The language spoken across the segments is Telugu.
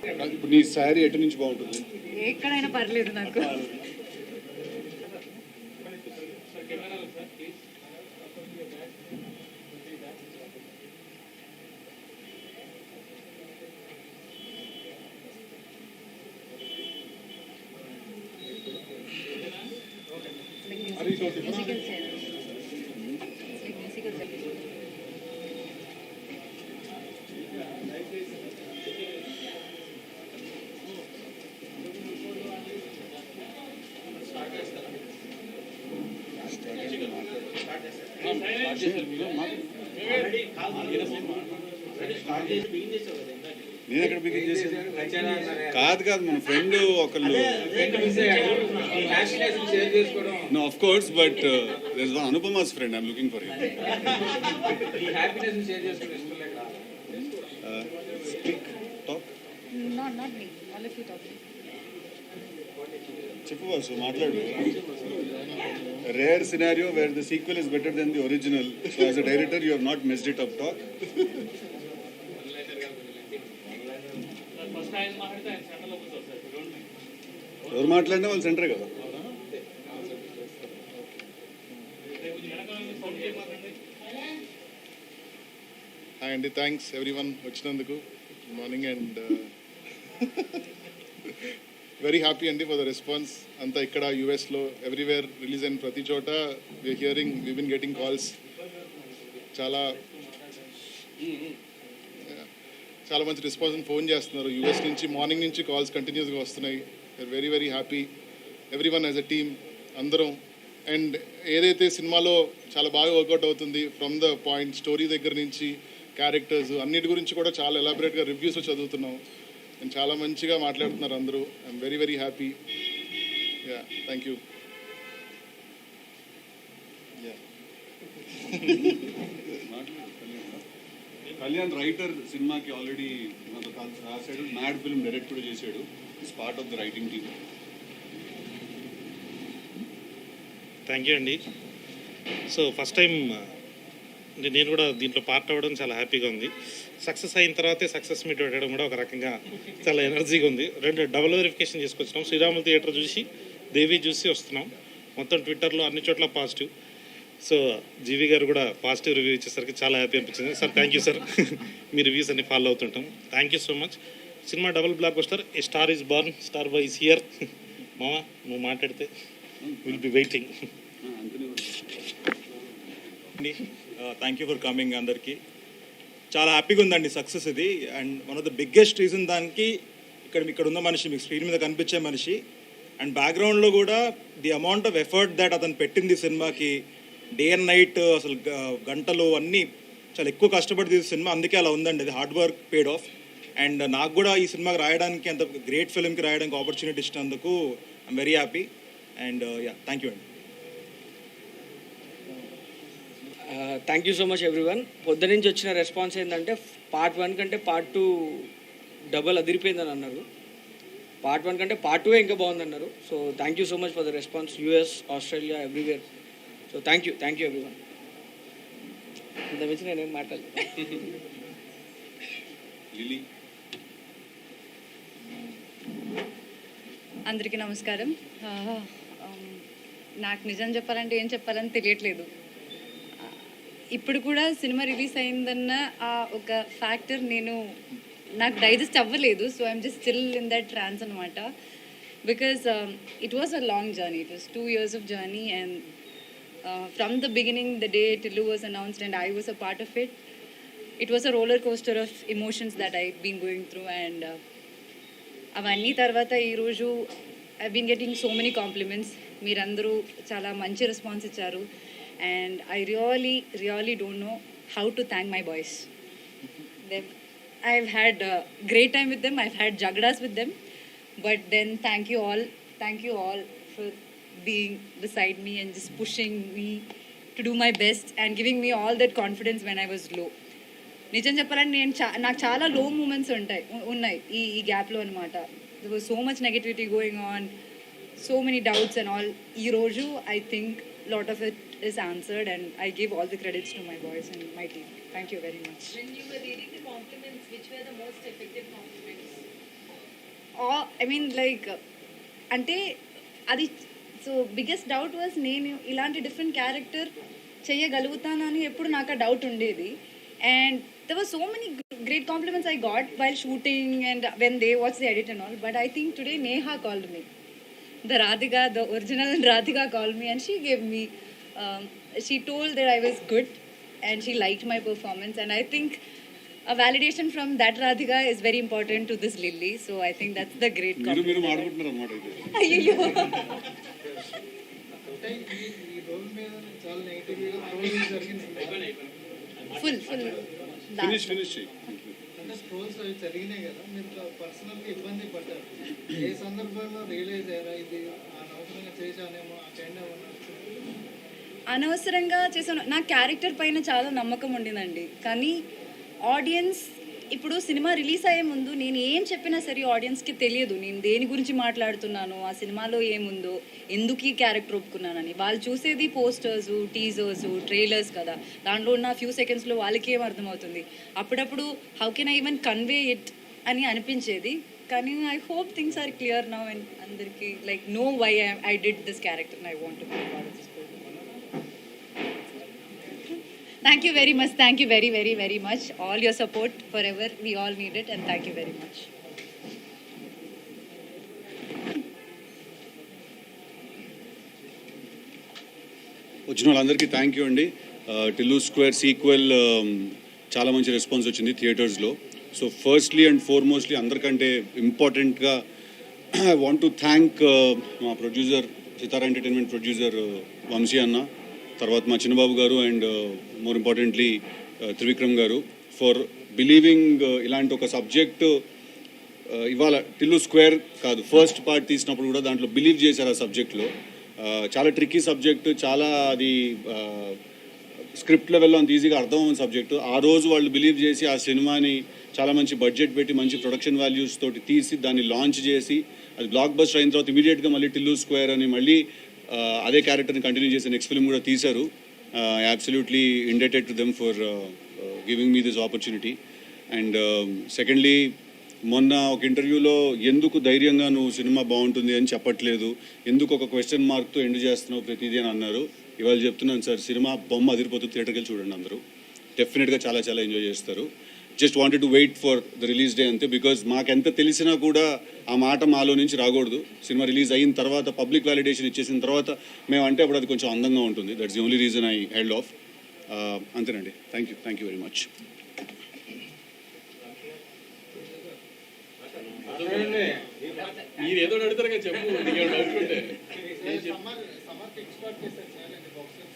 ఇప్పుడు నీ శారీ ఎటు నుంచి బాగుంటుంది? ఎక్కడైనా పర్లేదు నాకు. నేను ఎక్కడ బిగిన్ చేశాను? కాదు మన ఫ్రెండ్ ఒకళ్ళు. No of course, but there is one Anupama's friend. I'm looking for him. Speak, talk. Not me. All of you talking. చెప్పు బాసు, మాట్లాడు. Rare scenario where the sequel is better than the original. So as a director you have not messed it up. Talk. ఎవరు మాట్లాడినా వాళ్ళు సెంటరే కదా. హాయ్ అండి, థ్యాంక్స్ ఎవ్రీవన్ వచ్చినందుకు. Good morning and very happy అండి ఫర్ ద రెస్పాన్స్ అంతా. ఇక్కడ యూఎస్లో ఎవ్రీవేర్ రిలీజ్ అయిన ప్రతి చోట we hearing, we been getting calls. చాలా మంచి రెస్పాన్స్. ఫోన్ చేస్తున్నారు యూఎస్ నుంచి, మార్నింగ్ నుంచి కాల్స్ కంటిన్యూస్గా వస్తున్నాయి. We are very very happy everyone as a team అందరం. అండ్ ఏదైతే సినిమాలో చాలా బాగా వర్కౌట్ అవుతుంది, ఫ్రమ్ ద పాయింట్ స్టోరీ దగ్గర నుంచి క్యారెక్టర్స్ అన్నిటి గురించి కూడా చాలా ఎలాబరేట్గా రివ్యూస్ చదువుతున్నాం. అండ్ చాలా మంచిగా మాట్లాడుతున్నారు అందరూ. I'm very very happy. Yeah, thank you. Kalyan writer, సినిమాకి ఆల్రెడీ రాశాడు, మ్యాడ్ ఫిల్మ్ డైరెక్ట్ కూడా చేశాడు. It's part of the writing team. Thank you అండి. సో ఫస్ట్ టైం నేను కూడా దీంట్లో పార్ట్ అవ్వడం చాలా హ్యాపీగా ఉంది. సక్సెస్ అయిన తర్వాతే సక్సెస్ మీట్ పెట్టడం కూడా ఒక రకంగా చాలా ఎనర్జీగా ఉంది. రెండు డబుల్ వెరిఫికేషన్ చేసుకొచ్చినాం. శ్రీరాములు థియేటర్ చూసి, దేవి చూసి వస్తున్నాం. మొత్తం ట్విట్టర్లో అన్ని చోట్ల పాజిటివ్. సో జీవి గారు కూడా పాజిటివ్ రివ్యూ ఇచ్చేసరికి చాలా హ్యాపీ అనిపించింది. Sir thank you sir. మీ రివ్యూస్ అన్ని ఫాలో అవుతుంటాం. Thank you so much. సినిమా double blockbuster. A star is born, star boy is here. మామా నువ్వు మాట్లాడితే will be waiting. Thank you for coming. అందరికీ చాలా హ్యాపీగా ఉందండి సక్సెస్ ఇది. And one of the biggest reason దానికి ఇక్కడ ఉన్న మనిషి, మీకు స్క్రీన్ మీద కనిపించే మనిషి, అండ్ బ్యాక్గ్రౌండ్లో కూడా the amount of effort that అతను పెట్టింది సినిమాకి, డే అండ్ నైట్ అసలు గంటలు అన్నీ చాలా ఎక్కువ కష్టపడి తీసిన సినిమా. అందుకే అలా ఉందండి. అది hard work paid of. And నాకు కూడా ఈ సినిమాకి రాయడానికి, అంత గ్రేట్ ఫిల్మ్కి రాయడానికి ఆపర్చునిటీ ఇచ్చినందుకు I'm very happy. And yeah, thank you అండి. Thank you so much everyone. పొద్దు నుంచి వచ్చిన రెస్పాన్స్ ఏంటంటే పార్ట్ 1 కంటే పార్ట్ 2 డబల్ అదిరిపోయిందని అన్నారు. పార్ట్ 1 కంటే పార్ట్ 2 ఇంకా బాగుందన్నారు. So thank you so much for the response, US, Australia, everywhere. So thank you everyone. ఇంత మించి నేనేం మాట్లాడలేదు. అందరికీ నమస్కారం. నాకు నిజం చెప్పాలంటే ఏం చెప్పాలని తెలియట్లేదు. ఇప్పుడు కూడా సినిమా రిలీజ్ అయిందన్న ఒక ఫ్యాక్టర్ నాకు డైజెస్ట్ అవ్వలేదు. So I'm just still in that trance అనమాట. Because it was a long journey. It was 2 years of journey, and from the beginning, the day Tillu was announced and I was a part of it, it was a roller coaster of emotions that I've been going through. And అవన్నీ తర్వాత ఈరోజు I've been getting so many compliments. మీరందరూ చాలా మంచి రెస్పాన్స్ ఇచ్చారు. And I really don't know how to thank my boys. I've had a great time with them. I've had jagdas with them. But then thank you all for being beside me and just pushing me to do my best and giving me all that confidence when I was low. నిజం చెప్పాలంటే నాకు చాలా లో మూమెంట్స్ ఉన్నాయి ఈ గ్యాప్లో అనమాట. there was so much negativity going on, so many doubts and all. ఈరోజు I think lot of it is answered, and I give all the credits to my boys and my team. Thank you very much. When you were reading the compliments, which were the most effective compliments? I mean like అంటే అది సో బిగ్గెస్ట్ డౌట్ వాజ్ నేను ఇలాంటి డిఫరెంట్ క్యారెక్టర్ చేయగలుగుతానని ఎప్పుడు నాకు ఆ డౌట్ ఉండేది. And there were so many great compliments I got while shooting and when they watched the edit and all, but I think today Neha called me, the Radhika, the original Radhika called me and she gave me she told that I was good and she liked my performance, and I think a validation from that Radhika is very important to this Lily, so I think that's the great మీరు compliment. మాడుకుంటున్నారు అన్నమాట ఇది. అయ్యో ఫుల్ ఫినిష్ చేయి. అంటే స్ట్రోల్స్ అవి జరిగినాయి కదా, మీరు పర్సనల్గా ఇబ్బంది పడ్డారు. ఏ సందర్భంలో రియలైజ్ అయ్యారా ఇది అనవసరంగా చేశానేమో ఆ కైండ్ అనవసరంగా చేశాను. నా క్యారెక్టర్ పైన చాలా నమ్మకం ఉండిందండి, కానీ ఆడియన్స్ ఇప్పుడు సినిమా రిలీజ్ అయ్యే ముందు నేను ఏం చెప్పినా సరే ఆడియన్స్కి తెలియదు నేను దేని గురించి మాట్లాడుతున్నాను, ఆ సినిమాలో ఏముందో, ఎందుకు ఈ క్యారెక్టర్ ఒప్పుకున్నానని. వాళ్ళు చూసేది పోస్టర్స్, టీజర్స్, ట్రైలర్స్ కదా, దాంట్లో ఉన్న ఫ్యూ సెకండ్స్లో వాళ్ళకి ఏం అర్థమవుతుంది. అప్పుడప్పుడు how can I even convey it అని అనిపించేది. కానీ I hope things are clear now and అందరికీ like know why I did this character and I want to be part of this programme. Thank you very much. Thank you very, very, very much. All your support forever. We all need it, and thank you very much. వచ్చిన వాళ్ళందరికీ థ్యాంక్ యూ అండి. టిల్లు స్క్వేర్ సీక్వెల్ చాలా మంచి రెస్పాన్స్ వచ్చింది థియేటర్స్లో. సో ఫస్ట్లీ అండ్ ఫార్మోస్ట్లీ అందరికంటే ఇంపార్టెంట్గా ఐ వాంట్ టు థ్యాంక్ మా ప్రొడ్యూసర్, సితారా ఎంటర్టైన్మెంట్ ప్రొడ్యూసర్ వంశీ అన్న, తర్వాత మా చిన్నబాబు గారు అండ్ మోర్ ఇంపార్టెంట్లీ త్రివిక్రమ్ గారు ఫర్ బిలీవింగ్ ఇలాంటి ఒక సబ్జెక్టు ఇవాళ టిల్లు స్క్వేర్ కాదు ఫస్ట్ పార్ట్ తీసినప్పుడు కూడా దాంట్లో బిలీవ్ చేశారు ఆ సబ్జెక్ట్లో. చాలా ట్రిక్కీ సబ్జెక్టు, చాలా అది స్క్రిప్ట్ లెవెల్లో అంత ఈజీగా అర్థమవుతున్న సబ్జెక్టు. ఆ రోజు వాళ్ళు బిలీవ్ చేసి ఆ సినిమాని చాలా మంచి బడ్జెట్ పెట్టి మంచి ప్రొడక్షన్ వాల్యూస్ తోటి తీసి దాన్ని లాంచ్ చేసి అది బ్లాక్ బస్టర్ అయిన తర్వాత ఇమీడియట్గా మళ్ళీ టిల్లు స్క్వేర్ అని మళ్ళీ అదే క్యారెక్టర్ని కంటిన్యూ చేసి నెక్స్ట్ ఫిల్మ్ కూడా తీశారు. Absolutely indebted to them for giving me this opportunity. And secondly, మొన్న ఒక ఇంటర్వ్యూలో ఎందుకు ధైర్యంగా నువ్వు సినిమా బాగుంటుంది అని చెప్పట్లేదు, ఎందుకు ఒక క్వశ్చన్ మార్క్తో ఎండ్ చేస్తున్నావు ప్రతిదీ అని అన్నారు. ఇవాళ చెప్తున్నాను సార్, సినిమా బొమ్మ అదిరిపోతుంది, థియేటర్కి వెళ్ళి చూడండి అందరూ, డెఫినెట్గా చాలా చాలా ఎంజాయ్ చేస్తారు. Just wanted to wait for the release day అంతే. బికాజ్ మాకెంత తెలిసినా కూడా ఆ మాట మాలో నుంచి రాకూడదు. సినిమా రిలీజ్ అయిన తర్వాత పబ్లిక్ వ్యాలిడేషన్ ఇచ్చేసిన తర్వాత మేము అంటే అప్పుడు అది కొంచెం అందంగా ఉంటుంది. That's the only reason I held off. అంతేనండి. Thank you very much. మీరు ఏదో అడుగుతారు కదా, చెప్పు. సమ్మర్ కిక్ స్టార్ట్ చేశారు సార్ అండి బాక్సెస్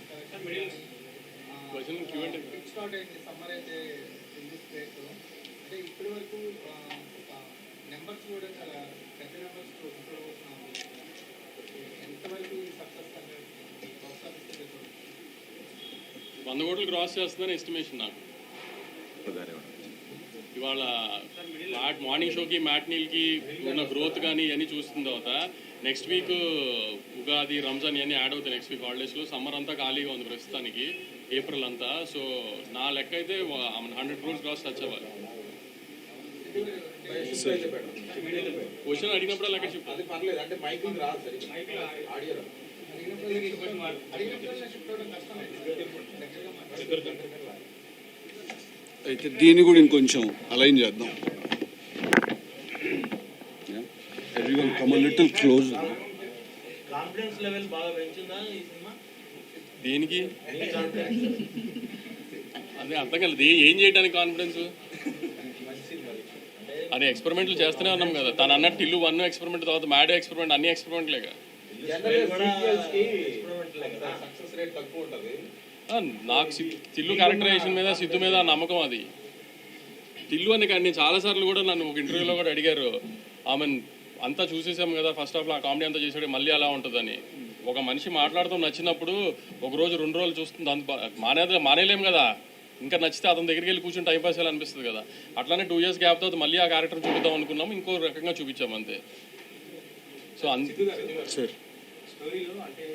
క్వశ్చన్ క్యూ అంటే కిక్ స్టార్ట్ అయింది. సమ్మర్ అయితే స్టేట్ అంటే ఇప్పటి వరకు నెంబర్స్ కూడా చాలా పెద్ద నెంబర్స్ ఎంతవరకు సక్సెస్ అనేది బాక్స్ ఆఫీస్ 100 కోట్లు క్రాస్ చేస్తుందని ఎస్టిమేషన్ నాకు. ఇవాళ మార్నింగ్ షోకి మ్యాట్నీల్కి ఉన్న గ్రోత్ కానీ ఇవన్నీ చూస్తున్న తర్వాత నెక్స్ట్ వీక్ ఉగాది, రంజాన్ ఇవన్నీ యాడ్ అవుతాయి. నెక్స్ట్ వీక్ హాలిడేస్లో సమ్మర్ అంతా ఖాళీగా ఉంది ప్రస్తుతానికి, ఏప్రిల్ అంతా. సో నా లెక్క అయితే 100 crores క్రాస్ టచ్ అవ్వాలి. క్వశ్చన్ అడిగినప్పుడు లెక్క చెప్పు. అయితే దీన్ని కూడా ఇంకొంచెం అలైన్ చేద్దాం. Everyone come a little close. Confidence level బాగా పెంచుందా ఈ సినిమా? దేనికి అదే అర్థం కాలేదు. ఏం చేయడానికి కాన్ఫిడెన్స్? అది ఎక్స్పెరిమెంట్లు చేస్తూనే ఉన్నాం కదా. తను అన్నట్టు టిల్లు 1 ఎక్స్పెరిమెంట్, తర్వాత మ్యాడ్ ఎక్స్పెరిమెంట్, అన్ని ఎక్స్పెరిమెంట్లేగా. నాకు టిల్లు క్యారెక్టరైజేషన్ మీద, సిద్ధు మీద నమ్మకం. అది టిల్లు అని కానీ చాలాసార్లు కూడా నన్ను ఒక ఇంటర్వ్యూలో కూడా అడిగారు, ఆమె అంతా చూసేసాం కదా ఫస్ట్ హాఫ్లో, ఆ కామెడీ అంతా చేసాడు, మళ్ళీ అలా ఉంటుందని. ఒక మనిషి మాట్లాడుతూ నచ్చినప్పుడు ఒక రోజు 2 రోజులు చూస్తుంది, అంత మానేలేం కదా. ఇంకా నచ్చితే అతని దగ్గరికి వెళ్ళి కూర్చొని టైం పాస్ అనిపిస్తుంది కదా. అట్లానే 2 years గ్యాప్ తర్వాత మళ్ళీ ఆ క్యారెక్టర్ చూపిద్దాం అనుకున్నాము, ఇంకో రకంగా చూపించాం అంతే. సో సార్ స్టోరీలో అంటే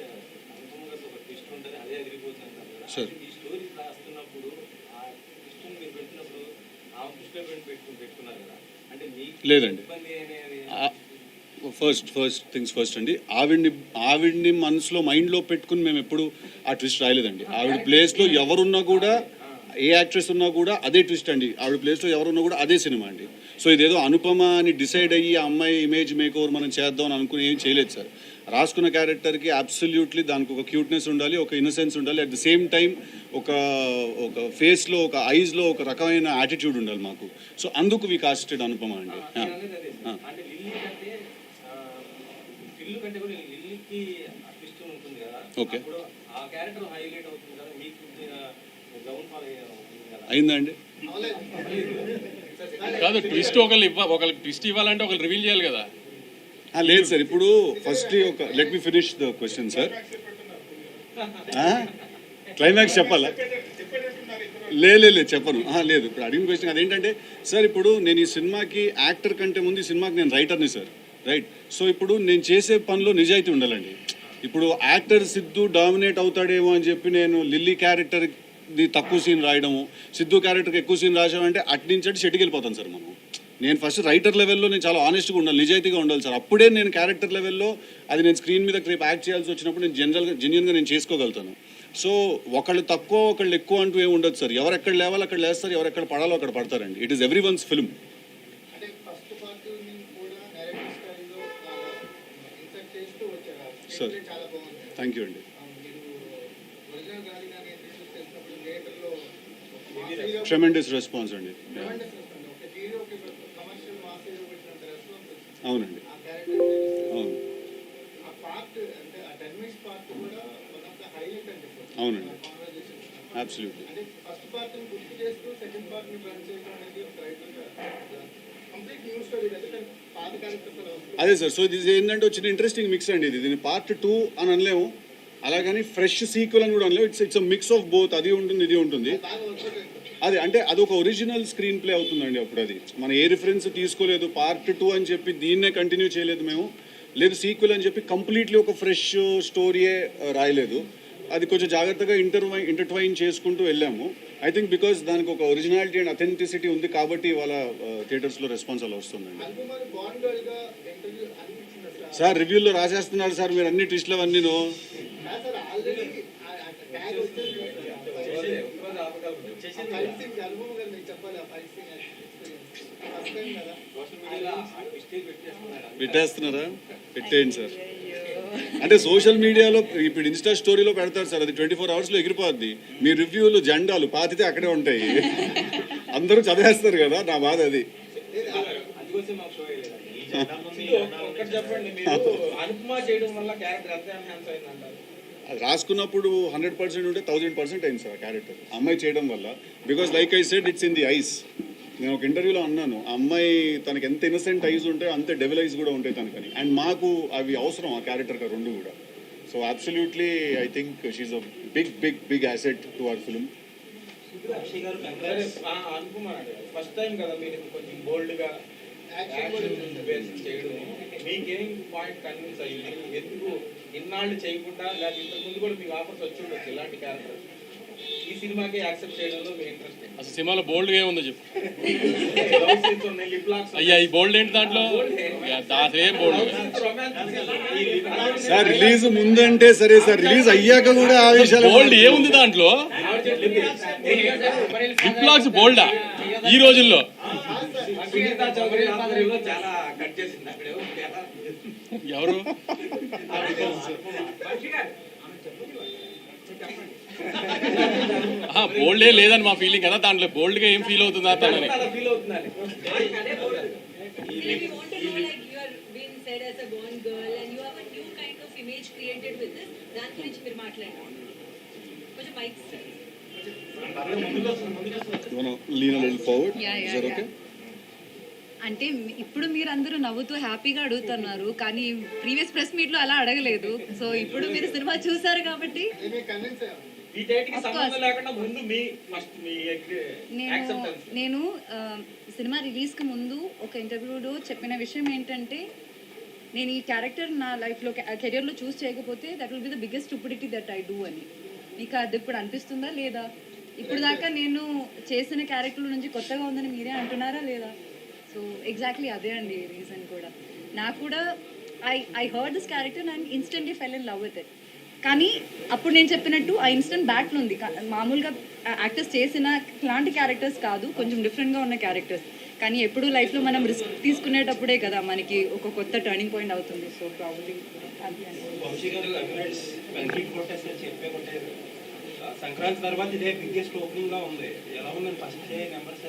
ఒక ట్విస్ట్ ఉంటుంది, అదే ఎదిరిపోతుంది. సార్ ఈ స్టోరీ రాస్తున్నప్పుడు ఆ ట్విస్ట్ మీరు పెట్టినప్పుడు ఆ దృష్టిలో పెట్టుకున్నారు కదా, అంటే మీకు లేదండి. ఇబ్బంది అనేది ఫస్ట్ థింగ్స్ ఫస్ట్ అండి, ఆవిడ్ని మనసులో మైండ్లో పెట్టుకుని మేము ఎప్పుడు ఆ ట్విస్ట్ రాయలేదండి. ఆవిడ ప్లేస్లో ఎవరున్నా కూడా, ఏ యాక్ట్రెస్ ఉన్నా కూడా అదే ట్విస్ట్ అండి. ఆవిడ ప్లేస్లో ఎవరున్నా కూడా అదే సినిమా అండి. సో ఇదేదో అనుపమ అని డిసైడ్ అయ్యి ఆ అమ్మాయి ఇమేజ్ మేక్ ఓవర్ మనం చేద్దాం అని అనుకుని ఏం చేయలేదు సార్. రాసుకున్న క్యారెక్టర్కి అబ్సల్యూట్లీ దానికి ఒక క్యూట్నెస్ ఉండాలి, ఒక ఇన్నసెన్స్ ఉండాలి, అట్ ద సేమ్ టైం ఒక ఫేస్లో, ఒక ఐస్లో ఒక రకమైన యాటిట్యూడ్ ఉండాలి మాకు. సో అందుకు వి కాస్టెడ్ అనుపమ అండి. అంటే లిల్లీ కంటే టిల్లు కంటే కూడా లిల్లీకి ట్విస్ట్ ఉంటుంది కదా. ఓకే. అప్పుడు ఆ క్యారెక్టర్ హైలైట్ అవుతుంది కదా, మీకు డౌన్ ఫాల్ అవుతుంది కదా. అయిందండి. కాదు, ట్విస్ట్ ఒకరికి ట్విస్ట్ ఇవ్వాలంటే ఒకరు రివీల్ చేయాలి కదా. లేదు సార్, ఇప్పుడు ఫస్ట్ ఒక let me finish the question sir. Climax చెప్పాలా? లేదు చెప్పను. లేదు, ఇప్పుడు అడిగిన క్వశ్చన్ అదేంటంటే సార్, ఇప్పుడు నేను ఈ సినిమాకి యాక్టర్ కంటే ముందు ఈ సినిమాకి నేను రైటర్ని సార్, రైట్? సో ఇప్పుడు నేను చేసే పనిలో నిజాయితీ ఉండాలండి. ఇప్పుడు యాక్టర్ సిద్ధు డామినేట్ అవుతాడేమో అని చెప్పి నేను లిల్లీ క్యారెక్టర్ది తక్కువ సీన్ రాయడము, సిద్ధు క్యారెక్టర్కి ఎక్కువ సీన్ రాసామంటే అట్నుంచి షెట్కి వెళ్ళిపోతాను సార్ మనం. నేను ఫస్ట్ రైటర్ లెవెల్లో నేను చాలా ఆనెస్ట్గా ఉండాలి, నిజాయితీగా ఉండాలి సార్. అప్పుడే నేను క్యారెక్టర్ లెవెల్లో అది నేను స్క్రీన్ మీద రేపు యాక్ట్ చేయాల్సి వచ్చినప్పుడు నేను జెన్యున్గా నేను చేసుకోగలుగుతాను. సో ఒకళ్ళు తక్కువ ఒకళ్ళు ఎక్కువ అంటూ ఏమి ఉండదు సార్. ఎవరు ఎక్కడ లేవాలో అక్కడ లేస్తారు, ఎవరు ఎక్కడ పడాలో అక్కడ పడతారండి. It is everyone's film. అంటే ఫస్ట్ పార్ట్ కూడా నేరేటివ్ స్టైల్లో ఇన్సర్ట్ చేస్తూ వచ్చారు. సార్ చాలా బాగుంది. థ్యాంక్ యూ అండి. మీరు ఒరిజినల్ గాలి కానీ ఇంట్రడ్యూస్ చేసినప్పుడు థియేటర్లో ట్రెమెండస్ రెస్పాన్స్ అండి. ఒక హీరో కమర్షియల్ మాస్ హీరో పెట్టినంత రెస్పాన్స్ వచ్చింది. అవునండి, ఆ క్యారెక్టర్ అవును, ఆ పార్ట్ అంటే ఆ 10 minutes పార్ట్ కూడా వన్ ఆఫ్ ద హైలైట్ అని చెప్పొచ్చు. అవునండి, కాన్వర్జేషన్ అబ్సల్యూట్లీ. అంటే ఫస్ట్ పార్ట్ ని గుర్తు చేస్తూ సెకండ్ పార్ట్ ని రన్ చేయడం అనేది ఒక రైటర్ కంప్లీట్ న్యూ స్టోరీ. ఎందుకంటే పాత క్యారెక్టర్స్ అదే సార్. సో ఇది ఏంటంటే వచ్చిన ఇంట్రెస్టింగ్ మిక్స్ అండి. దీన్ని పార్ట్ 2 అని అనలేము, అలాగని ఫ్రెష్ సీక్వెల్ అని కూడా అనలేము. It's mix of both. అది ఉంటుంది, ఇది ఉంటుంది. బాగా వర్కౌట్ అయింది. అది అంటే అది ఒక ఒరిజినల్ స్క్రీన్ ప్లే అవుతుందండి. అప్పుడు అది మనం ఏ రిఫరెన్స్ తీసుకోలేదు, పార్ట్ 2 అని చెప్పి దీన్నే కంటిన్యూ చేయలేదు మేము, లేదు సీక్వెల్ అని చెప్పి కంప్లీట్లీ ఒక ఫ్రెష్ స్టోరీయే రాయలేదు. అది కొంచెం జాగ్రత్తగా ఇంటర్ట్వైన్ చేసుకుంటూ వెళ్ళాము. ఐ థింక్ బికాస్ దానికి ఒక ఒరిజినాలిటీ అండ్ అథెంటిసిటీ ఉంది కాబట్టి ఇవాళ థియేటర్స్లో రెస్పాన్స్ అలా వస్తుందండి. అనుపమ బాండ్ గర్ల్ గా ఇంటర్వ్యూ అనిపించింది అసలు. సార్ రివ్యూల్లో రాసేస్తున్నారు సార్ మీరు అన్ని ట్విస్ట్లు అవన్నీ. సార్ ఆల్రెడీ ట్యాగ్ వచ్చేసి ఫైట్ సీన్ అనుభవం గారు మీకు చెప్పాలి. ఆ ఫైట్ సీన్ ఫస్ట్ టైం కదా సోషల్ మీడియాలో ఆ ట్విస్ట్ పెట్టేస్తున్నారు. పెట్టేస్తున్నారా? పెట్టేయండి సార్. అంటే సోషల్ మీడియాలో ఇప్పుడు ఇన్స్టా స్టోరీలో పెడతారు సార్, అది 24 hours ఒగిరిపోద్ది. మీ రివ్యూలు జెండాలు పాతితే అక్కడే ఉంటాయి, అందరూ చదివేస్తారు కదా. నా బాధ అది. అందుకోసం మాకు షో అయ్యేదండి. ఈ జెండా ముందు ఒక్కటి చెప్పండి, మీరు అనుపమ చేయడం వల్ల క్యారెక్టర్ ఎంత ఎన్హాన్స్ అయిందంటారు? అది రాసుకున్నప్పుడు 100% ఉంటే 1000% అయింది సార్ ఆ క్యారెక్టర్ అమ్మాయి చేయడం వల్ల. Because like I said it's in the ice. నేను ఒక ఇంటర్వ్యూలో అన్నాను, ఆ అమ్మాయి తనకి ఎంత ఇన్నసెంట్ ఐస్ ఉంటాయో అంతే డెవిల్ ఐస్ కూడా ఉంటాయి తనకని. అండ్ మాకు అవి అవసరం ఆ క్యారెక్టర్కి రెండు కూడా. So absolutely I think she's a big asset to our film. Anupama first time కదా మీరు కొంచెం బోల్డ్గా యాక్షన్ చేయడం, మీకేం పాయింట్ కన్విన్స్ అయ్యింది? ఎందుకు ఇన్నాళ్ళు చేయకుండా, లేదా ఇంతకు ముందు కూడా మీకు ఆఫర్స్ వచ్చి ఉండొచ్చు ఇలాంటి క్యారెక్టర్, ఈ సినిమాకి యాక్సెప్ట్ చేయడంలో మీ ఇంట్రెస్ట్? అసలు సినిమాలో బోల్డ్గా ఏముందో చెప్పు. లిప్ లాక్స్ అయ్యా ఈ బోల్డ్ ఏంటి దాంట్లో? దాసేం బోల్డ్ సార్ రిలీజ్ ముందంటే సరే సార్, రిలీజ్ అయ్యాక కూడా ఆ విషయాలు బోల్డ్ ఏముంది దాంట్లో? లిప్ లాక్స్ బోల్డా ఈ రోజుల్లో? సునీతా చౌదరి ఆధ్వర్యంలో చాలా కట్ చేసింది అక్కడ. ఎవరు? బోల్డే లేదని మా ఫీలింగ్ కదా, దాంట్లో బోల్డ్గా ఏం ఫీల్ అవుతుందా తనని? ఫీల్ అవుతుందని. We want to know, like, you are being said as a born girl and you have a new kind of image created with this. దాని గురించి మీరు మాట్లాడండి. కొంచెం mike lean a little forward. Yeah, Is that okay? అంటే ఇప్పుడు మీరు అందరూ నవ్వుతూ హ్యాపీగా అడుగుతున్నారు, కానీ ప్రీవియస్ ప్రెస్ మీట్ లో అలా అడగలేదు. సో ఇప్పుడు మీరు సినిమా చూసారు కాబట్టి ఏమీ కన్విన్స్ అయ్యాం. వీటన్నిటికి సంబంధం లేకుండా ముందు మీ ఫస్ట్ మీ నేను సినిమా రిలీజ్కి ముందు ఒక ఇంటర్వ్యూలో చెప్పిన విషయం ఏంటంటే, నేను ఈ క్యారెక్టర్ నా లైఫ్లో కెరియర్లో చూస్ చేయకపోతే that will be the biggest stupidity that I do అని. మీకు అది ఇప్పుడు అనిపిస్తుందా లేదా? ఇప్పుడు దాకా నేను చేసిన క్యారెక్టర్ నుంచి కొత్తగా ఉందని మీరే అంటున్నారా లేదా? సో ఎగ్జాక్ట్లీ అదే అండి రీజన్ కూడా. నాకు కూడా I heard this character and instantly fell in love with it. కానీ అప్పుడు నేను చెప్పినట్టు ఆ ఇన్స్టెంట్ బ్యాక్లో ఉంది. మామూలుగా యాక్టర్స్ చేసిన ఇలాంటి క్యారెక్టర్స్ కాదు, కొంచెం డిఫరెంట్గా ఉన్న క్యారెక్టర్స్. కానీ ఎప్పుడు లైఫ్లో మనం రిస్క్ తీసుకునేటప్పుడే కదా మనకి ఒక కొత్త టర్నింగ్ పాయింట్ అవుతుంది. సో ప్రాబ్లీ అది అని. వంశీ గారు అభిలాష్ కంప్లీట్ కొట్టేసారు, చెప్పే కొట్టారు. సంక్రాంతి తర్వాత ఇదే బిగ్గెస్ట్ ఓపెనింగ్ గా ఉంది. ఎలా ఉందండి first day numbers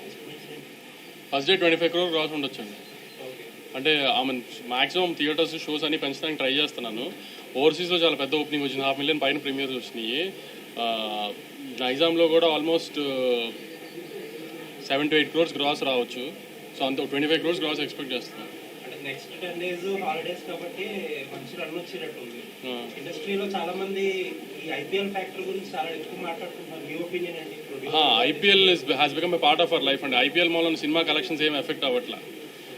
estimates? First day 25 crore cross ఉండొచ్చండి. అంటే ఆమె మాక్సిమం థియేటర్స్ షోస్ అన్ని పెంచడానికి ట్రై చేస్తున్నాను. ఓవర్సీస్లో చాలా పెద్ద ఓపెనింగ్ వచ్చింది, 500,000 పైన ప్రీమియర్స్ వచ్చినాయి. నైజాంలో కూడా ఆల్మోస్ట్ 7 to 8 crores గ్రాస్ రావచ్చు. సో అంత 25 crores గ్రాస్ ఎక్స్పెక్ట్ చేస్తున్నాను. అంటే నెక్స్ట్ 10 days హాలిడేస్ కాబట్టి మంచి రన్ వచ్చేటట్టుంది. ఇండస్ట్రీలో చాలా మంది ఈ ఐపీఎల్ ఫ్యాక్టర్ గురించి చాలా ఎక్కువ మాట్లాడుకుంటున్నారు. మీ ఒపీనియన్ అండి? IPL has become a part of our life అండి. ఐపీఎల్ మూలన సినిమా కలెక్షన్స్ ఏం ఎఫెక్ట్ అవ్వట్లా.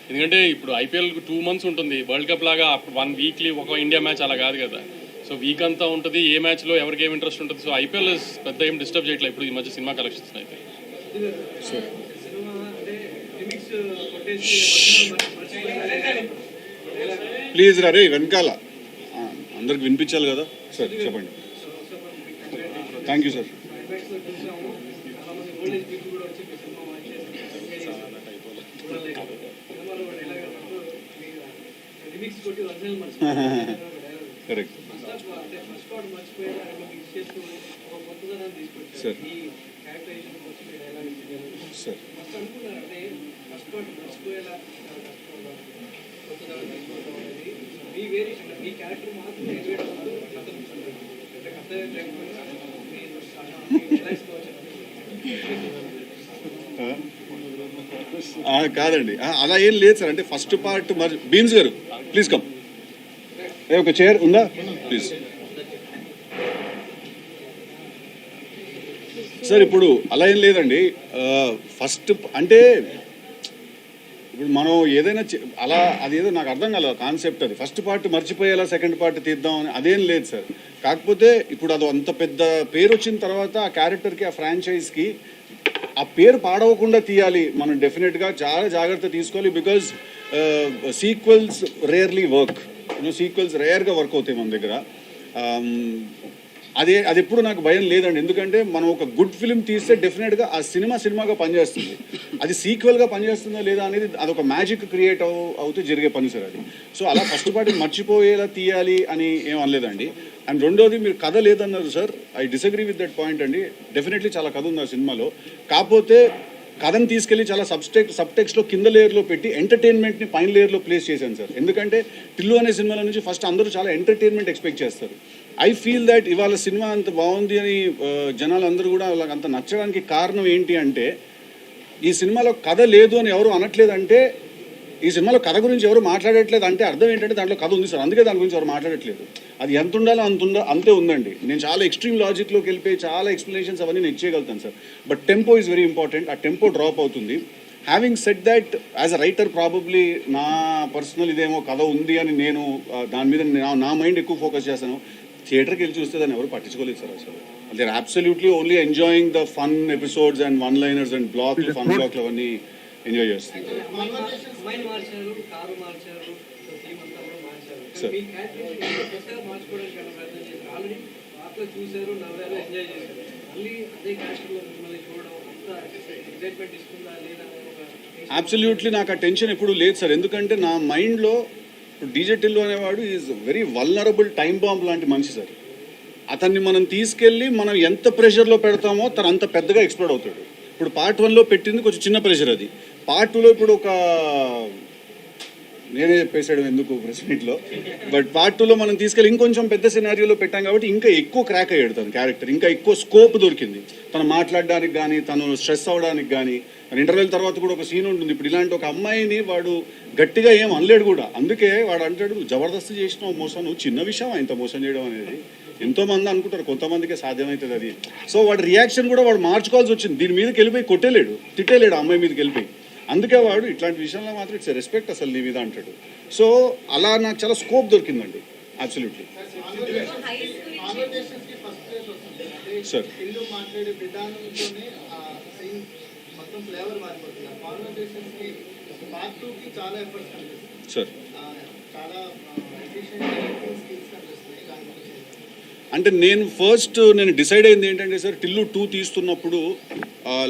ఎందుకంటే ఇప్పుడు ఐపీఎల్ 2 months ఉంటుంది. వరల్డ్ కప్ లాగా 1 వీక్లీ ఒక ఇండియా మ్యాచ్ అలా కాదు కదా. సో వీక్ అంతా ఉంటుంది, ఏ మ్యాచ్లో ఎవరికి ఏం ఇంట్రెస్ట్ ఉంటుంది. సో ఐపీఎల్ పెద్ద ఏం డిస్టర్బ్ చేయట్లేదు ఇప్పుడు ఈ మధ్య సినిమా కలెక్షన్స్ అయితే. ప్లీజ్ రే వెనకాల అందరికి వినిపించాలి కదా సార్, చెప్పండి. Thank you sir. Correct sir. Sir కాదండి, అలా ఏం లేదు సార్. అంటే ఫస్ట్ పార్ట్ మరి బీన్స్ గారు ప్లీజ్ కమ్, ఒక చైర్ ఉందా ప్లీజ్ సార్. ఇప్పుడు అలా ఏం లేదండి. ఫస్ట్ అంటే ఇప్పుడు మనం ఏదైనా అలా అదేదో నాకు అర్థం కాలేదు కాన్సెప్ట్. అది ఫస్ట్ పార్ట్ మర్చిపోయేలా సెకండ్ పార్ట్ తీద్దాం అని అదేం లేదు సార్. కాకపోతే ఇప్పుడు అది అంత పెద్ద పేరు వచ్చిన తర్వాత ఆ క్యారెక్టర్కి, ఆ ఫ్రాంచైజ్కి ఆ పేరు పాడవకుండా తీయాలి. మనం డెఫినెట్గా చాలా జాగ్రత్త తీసుకోవాలి. Because sequels rarely work, sequels రేర్గా వర్క్ అవుతాయి మన దగ్గర. అది ఎప్పుడు నాకు భయం లేదండి. ఎందుకంటే మనం ఒక గుడ్ ఫిలిం తీస్తే డెఫినెట్గా ఆ సినిమాగా పనిచేస్తుంది. అది సీక్వెల్గా పనిచేస్తుందా లేదా అనేది అదొక మ్యాజిక్ క్రియేట్ అవుతూ జరిగే పని సార్ అది. సో అలా ఫస్ట్ పార్ట్ మర్చిపోయేలా తీయాలి అని ఏం అనలేదండి. అండ్ రెండోది మీరు కథ లేదన్నారు sir, I disagree with that point అండి. డెఫినెట్లీ చాలా కథ ఉంది ఆ సినిమాలో. కాకపోతే కథను తీసుకెళ్ళి చాలా సబ్టెక్స్లో కింద లేయర్లో పెట్టి ఎంటర్టైన్మెంట్ని పైన లేయర్లో ప్లేస్ చేశాను సార్. ఎందుకంటే టిల్లు అనే సినిమాల నుంచి ఫస్ట్ అందరూ చాలా ఎంటర్టైన్మెంట్ ఎక్స్పెక్ట్ చేస్తారు. ఐ ఫీల్ దట్ ఇవాళ సినిమా అంత బాగుంది అని జనాలు అందరూ కూడా వాళ్ళకి అంత నచ్చడానికి కారణం ఏంటి అంటే, ఈ సినిమాలో కథ లేదు అని ఎవరు అనట్లేదంటే, ఈ సినిమాలో కథ గురించి ఎవరు మాట్లాడట్లేదు అంటే అర్థం ఏంటంటే దాంట్లో కథ ఉంది సార్. అందుకే దాని గురించి ఎవరు మాట్లాడట్లేదు. అది ఎంత ఉండాలో అంతే ఉందండి. నేను చాలా ఎక్స్ట్రీమ్ లాజిక్లోకి వెళ్ళిపోయి చాలా ఎక్స్ప్లెనేషన్స్ అవన్నీ నేను ఇచ్చేయగలుగుతాను sir. But tempo is very important. ఆ టెంపో డ్రాప్ అవుతుంది. Having said that, as a writer probably నా పర్సనల్ ఇదేమో కథ ఉంది అని నేను దాని మీద నా మైండ్ ఎక్కువ ఫోకస్ చేస్తాను. థియేటర్కి వెళ్ళి చూస్తే దాన్ని ఎవరు పట్టించుకోలేదు సార్ అసలు. They are absolutely only enjoying the fun episodes and one liners and fun బ్లాక్లు అవన్నీ ఎంజాయ్ చేస్తుంది. సార్ అబ్సల్యూట్లీ నాకు ఆ టెన్షన్ ఎప్పుడు లేదు సార్. ఎందుకంటే నా మైండ్లో ఇప్పుడు డీజే టిల్లు అనేవాడు is very vulnerable time bomb లాంటి మనిషి సార్. అతన్ని మనం తీసుకెళ్ళి మనం ఎంత ప్రెషర్లో పెడతామో తను అంత పెద్దగా ఎక్స్ప్లోడ్ అవుతాడు. ఇప్పుడు పార్ట్ 1లో పెట్టింది కొంచెం చిన్న ప్రెషర్, అది పార్ట్ 2లో ఇప్పుడు ఒక నేనే చెప్పేసాడు ఎందుకు ప్రెస్ మీట్లో. బట్ పార్ట్ 2లో మనం తీసుకెళ్ళి ఇంకొంచెం పెద్ద సినారియోలో పెట్టాం కాబట్టి ఇంకా ఎక్కువ క్రాక్ అయ్యాడు తన క్యారెక్టర్. ఇంకా ఎక్కువ స్కోప్ దొరికింది తను మాట్లాడడానికి కానీ, తను స్ట్రెస్ అవ్వడానికి కానీ. ఇంటర్వెల్ తర్వాత కూడా ఒక సీన్ ఉంటుంది. ఇప్పుడు ఇలాంటి ఒక అమ్మాయిని వాడు గట్టిగా ఏం అనలేడు కూడా. అందుకే వాడు అంటాడు, జబర్దస్త్ చేసిన మోసం, నువ్వు చిన్న విషయం ఇంత మోసం చేయడం అనేది. ఎంతోమంది అనుకుంటారు, కొంతమందికే సాధ్యమవుతుంది అది. సో వాడి రియాక్షన్ కూడా వాడు మార్చుకోవాల్సి వచ్చింది. దీని మీదకి వెళ్ళిపోయి కొట్టేలేడు, తిట్టేలేడు అమ్మాయి మీదకి వెళ్ళిపోయి. అందుకే వాడు ఇట్లాంటి విషయంలో మాత్రం ఇట్స్ రెస్పెక్ట్ అసలు నీ మీద అంటాడు. సో అలా నాకు చాలా స్కోప్ దొరికిందండి. Absolutely sir. ఇల్లు మాట్లాడే విధానంతోనే మొత్తం ఫ్లేవర్ మారిపోతుంది. ఆ కాన్వర్సేషన్స్కి పార్ట్ 2కి చాలా ఎఫర్ట్స్ కనిపిస్తుంది. సార్ చాలా ఎఫిషియెంట్ యాక్టింగ్ స్కిల్స్ కనిపిస్తున్నాయి దాని గురించి అంటే నేను డిసైడ్ అయింది ఏంటంటే సార్ టిల్లు 2 తీస్తున్నప్పుడు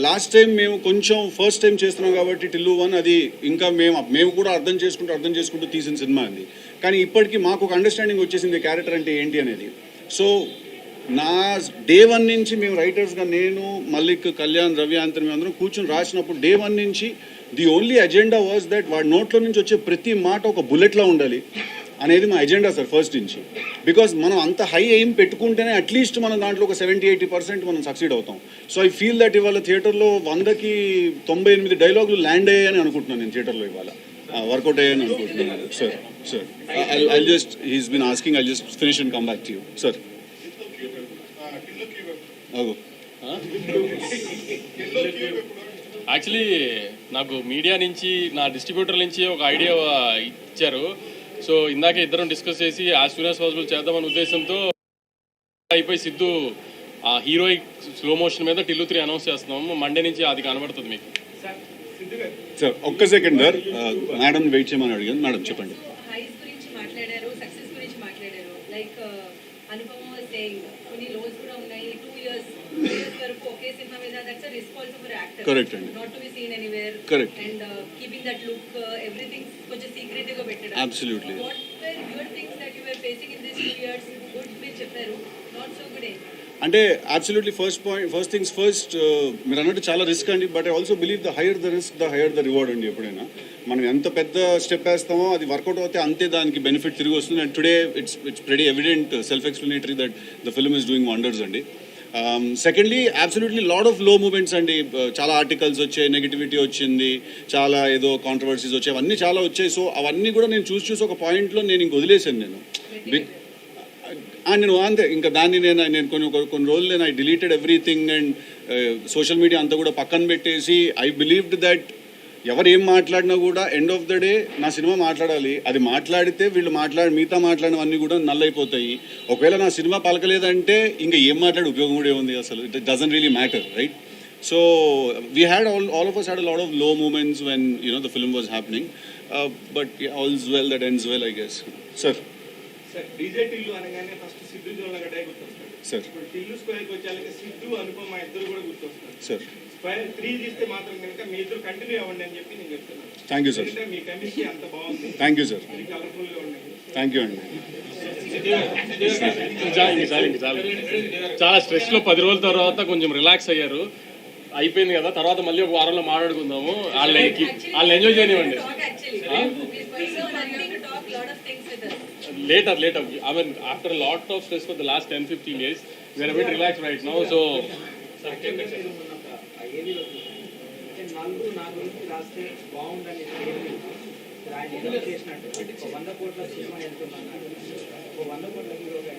లాస్ట్ టైం మేము కొంచెం ఫస్ట్ టైం చేస్తున్నాం కాబట్టి టిల్లు 1 అది ఇంకా మేము కూడా అర్థం చేసుకుంటూ తీసిన సినిమా అది. కానీ ఇప్పటికీ మాకు ఒక అండర్స్టాండింగ్ వచ్చేసింది క్యారెక్టర్ అంటే ఏంటి అనేది. సో నా డే 1 నుంచి మేము రైటర్స్గా నేను మల్లిక్ కళ్యాణ్ రవి ఆంతని అందరం కూర్చొని రాసినప్పుడు డే 1 నుంచి the only agenda was that వాడి నోట్లో నుంచి వచ్చే ప్రతి మాట ఒక బుల్లెట్లా ఉండాలి అనేది మా ఎజెండా సార్ ఫస్ట్ నుంచి. బికాజ్ మనం అంత హై ఎయిమ్ పెట్టుకుంటేనే అట్లీస్ట్ మనం దాంట్లో ఒక 70-80% మనం సక్సీడ్ అవుతాం. సో ఐ ఫీల్ దట్ ఇవాళ థియేటర్లో 100కి 98 డైలాగులు ల్యాండ్ అయ్యాయని అనుకుంటున్నాను నేను థియేటర్లో ఇవాళ వర్కౌట్ అయ్యాయని అనుకుంటున్నాను sir. I just he's been asking, I just finish and come back to you sir. Actually నాకు మీడియా నుంచి నా డిస్ట్రిబ్యూటర్ నుంచి ఒక ఐడియా ఇచ్చారు. సో ఇందాక ఇద్దరం డిస్కస్ చేసి యాజ్ సూన్ యాజ్ పాసిబుల్ చేద్దామనే ఉద్దేశంతో అయిపోయి సిద్ధు ఆ హీరోయిక్ స్లో మోషన్ మీద టిల్లు 3 అనౌన్స్ చేస్తున్నాము. మండే నుంచి అది కనబడుతుంది మీకు. సార్ ఒక్క సెకండ్ సార్, మేడం వెయిట్ చేయమని అడిగాను. మేడం చెప్పండి. హైస్ గురించి మాట్లాడారు, సక్సెస్ గురించి మాట్లాడారు. లైక్ అనుపమ సేయింగ్ కొన్ని లోస్ కూడా ఉన్నాయి. 2 years వరకు ఒకే సినిమా మీద దట్స్ రెస్పాన్సిబుల్ యాక్టర్. కరెక్ట్ అండి. Not to be seen anywhere. Correct. And keeping that look everything కొంచెం సీక్రెట్ గా పెట్టారు. Absolutely. What were your things that you were facing in this 2 years? Good మీరు చెప్పారు, నాట్ సో గుడ్. అంటే అబ్సల్యూట్లీ ఫస్ట్ థింగ్స్ ఫస్ట్, మీరు అన్నట్టు చాలా రిస్క్ అండి. But I also believe the higher the risk the higher the reward అండి. ఎప్పుడైనా మనం ఎంత పెద్ద స్టెప్ వేస్తామో అది వర్కౌట్ అవుతే అంతే దానికి బెనిఫిట్ తిరిగి వస్తుంది. And today it's pretty evident, self explanatory that the film is doing wonders అండి. సెకండ్లీ అబ్సల్యూట్లీ లాడ్ ఆఫ్ లో మూమెంట్స్ అండి. చాలా ఆర్టికల్స్ వచ్చాయి, నెగిటివిటీ వచ్చింది, చాలా ఏదో కాంట్రవర్సీస్ వచ్చాయి, అవన్నీ చాలా వచ్చాయి. సో అవన్నీ కూడా నేను చూసి ఒక పాయింట్లో నేను ఇంక వదిలేసాను నేను. నేను అంతే ఇంకా దాన్ని నేను కొన్ని రోజులు నేను I deleted everything and social media అంతా కూడా పక్కన పెట్టేసి ఐ బిలీవ్డ్ దట్ ఎవరు ఏం మాట్లాడినా కూడా ఎండ్ ఆఫ్ ద డే నా సినిమా మాట్లాడాలి. అది మాట్లాడితే వీళ్ళు మిగతా మాట్లాడినవన్నీ కూడా నల్లైపోతాయి. ఒకవేళ నా సినిమా పలకలేదంటే ఇంకా ఏం మాట్లాడే ఉపయోగం కూడా ఏముంది అసలు. It doesn't really matter, right? So we had all of us had a lot of low moments when the film was happening, but all's well that ends well, I guess. Sir. Sir DJ Tillu అనగానే ఫస్ట్ సిద్ధు జోళ్ళగడ్డే గుర్తొస్తాడు. సార్. ఇప్పుడు టిల్లు స్క్వేర్కి వచ్చేళ్ళకి సిద్ధు అనుపమ ఇద్దరు కూడా గుర్తొస్తారు. సార్. స్క్వేర్ 3 తీస్తే మాత్రం కనుక మీ ఇద్దరు కంటిన్యూ అవ్వండి అని చెప్పి నేను చెప్తున్నాను. Thank you sir. ఎందుకంటే మీ కెమిస్ట్రీ అంత బాగుంది. Thank you sir. ఇది కలర్ఫుల్గా ఉండండి. థ్యాంక్ యూ అండి. చాలా స్ట్రెస్లో 10 రోజుల తర్వాత కొంచెం రిలాక్స్ అయ్యారు. అయిపోయింది కదా, తర్వాత మళ్ళీ ఒక వారంలో మాట్లాడుకుందాము. వాళ్ళు ఎంజాయ్ చేయనివ్వండి. Later. I mean, after a lot of stress for the last 10-15 years, we are a bit relaxed right now. So, నలుగురు నా గురించి రాస్తే బాగుందని ఆయన చేసినట్టు 100 కోట్ల సినిమా వెళ్తున్నాను. 100 కోట్ల హీరోగా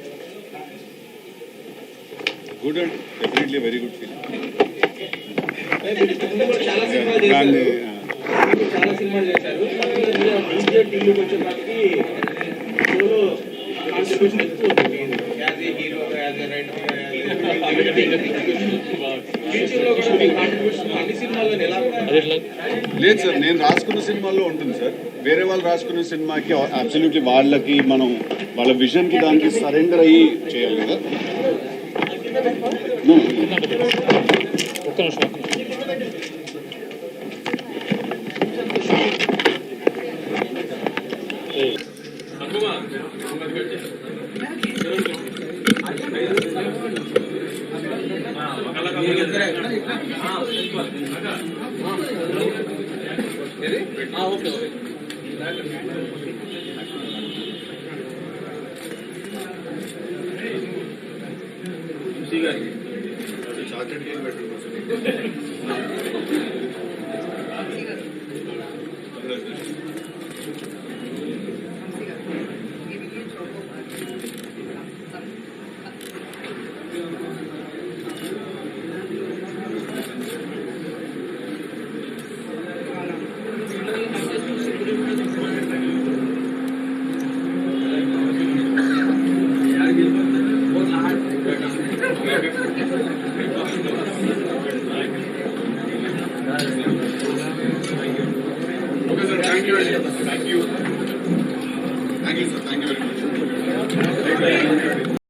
good and definitely very good feeling. చాలా సినిమాలు చేశారు. చాలా సినిమాలు చేశారు. డీజే టీవీకి వచ్చేసరికి సోలో కాంట్రిబ్యూషన్ ఎక్కువ ఉంటుంది. యాజ్ ఏ హీరోగా, యాజ్ ఏ రైటర్గా, అన్ని సినిమాల్లో ఎలా లేదు సార్, నేను రాసుకున్న సినిమాల్లో ఉంటుంది సార్. వేరే వాళ్ళు రాసుకున్న సినిమాకి అబ్సల్యూట్లీ వాళ్ళ విజన్కి దానికి సరెండర్ అయ్యి చేయాలి కదా. Okay, sir. Thank you. Sir thank you very much